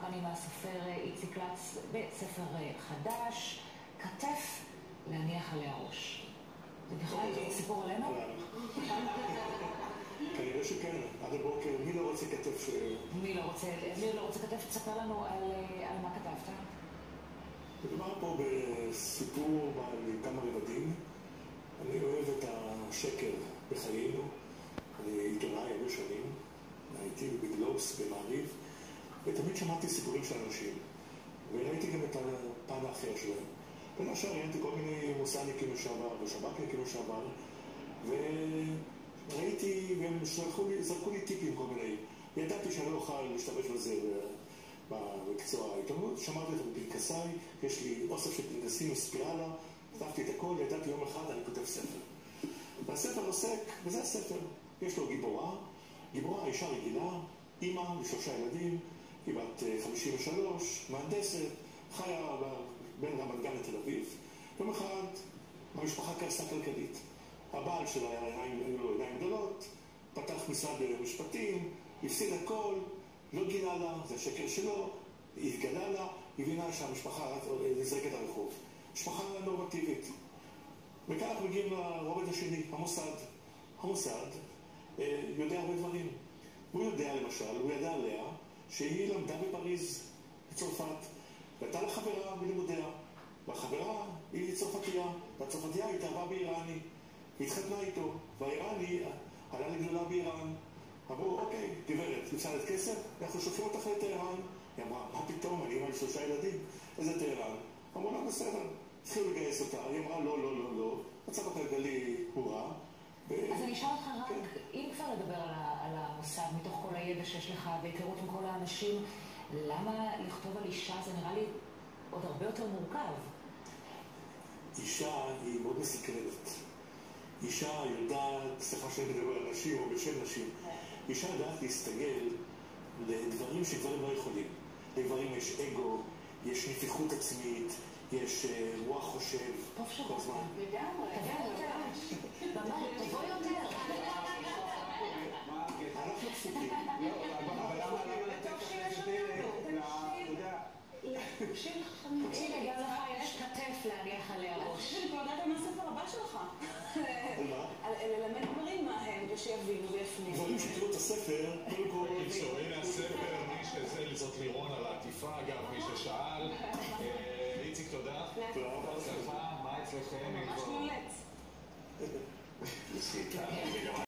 כאן עם הסופר איציק לץ בספר חדש, כתף להניח עליה ראש. זה בכלל סיפור עלינו? כנראה שכן, עד הבוקר, מי לא רוצה כתף? מי לא רוצה כתף? תספר לנו על מה כתבת. מדובר פה בסיפור בעל כמה רבדים. אני אוהב את השקר בחיינו. אני עיתונאי הרבה שנים, הייתי בגלובס, במעריב, ותמיד שמעתי סיפורים של אנשים, וראיתי גם את הפן האחר שלהם. בין השאר ראיתי כל מיני מוסדניקים לשעבר ושב"כניקים לשעבר, וראיתי, והם זרקו לי טיפים כל מיני. ידעתי שאני לא אוכל להשתמש בזה במקצוע העיתונות, שמרתי אותם בפנקסיי, יש לי אוסף של פנקסים מספירלה, כתבתי את הכל, ידעתי יום אחד אני כותב ספר. והספר עוסק, וזה הספר, יש לו גיבורה, אישה רגילה, אימא ל3 ילדים, היא בת 53, מהנדסת, חיה בין רמת גן לתל אביב. יום אחד המשפחה קרסה כלכלית. הבעל שלה היו לו עיניים גדולות, פתח משרד משפטים, הפסיד הכל, לא גילה לה, זה השקר שלו, היא התגלה לה, היא הבינה שהמשפחה נזרקת הרחוב. משפחה נורמטיבית. וכאן אנחנו מגיעים לרובד השני, המוסד. המוסד יודע הרבה דברים. הוא יודע למשל, הוא ידע עליה שהיא למדה בפריז, בצרפת, והייתה לה חברה בלימודיה, והחברה היא צרפתייה, והצרפתייה התאהבה באיראני, היא התחתנה איתו, והאיראני עלה לגדולה באיראן. אמרו, אוקיי, גברת, יוצאת כסף, אנחנו שולחים אותך לטהרן. היא אמרה, מה פתאום, אני אמא ל3 ילדים, איזה טהרן? אמרו לה, בסדר, התחילו לגייס אותה, היא אמרה, לא, לא, לא, לא, מצב הכלכלי הוא רע. אז אני אשאל אותך רק, אם כבר לדבר על המוסד, מתוך כל הידע שיש לך והיכרות עם כל האנשים, למה לכתוב על אישה זה נראה לי עוד הרבה יותר מורכב? אישה היא מאוד מסקרנת. אישה יודעת, סליחה שאני מדבר על נשים או בשם נשים, אישה יודעת להסתגל לדברים שגברים לא יכולים. לגברים יש אגו, יש נפיחות עצמית, יש רוח חושב. טוב שבאת. לגמרי. תבוא יותר. אנחנו פסוקים. אבל למה לתת תקשיב, גם לך יש כתף להניח עליה ראש. אני כבר יודעת על מה הספר הבא שלך. על מה? ללמד גברים מה הם, ושיבינו ויפנימו. דברים שתראו את הספר, קודם כל... הנה הספר, מי שזה, זאת לירון על העטיפה, אגב, מי ששאל. איציק, תודה. תודה רבה. מה אצלכם? ממש מולץ.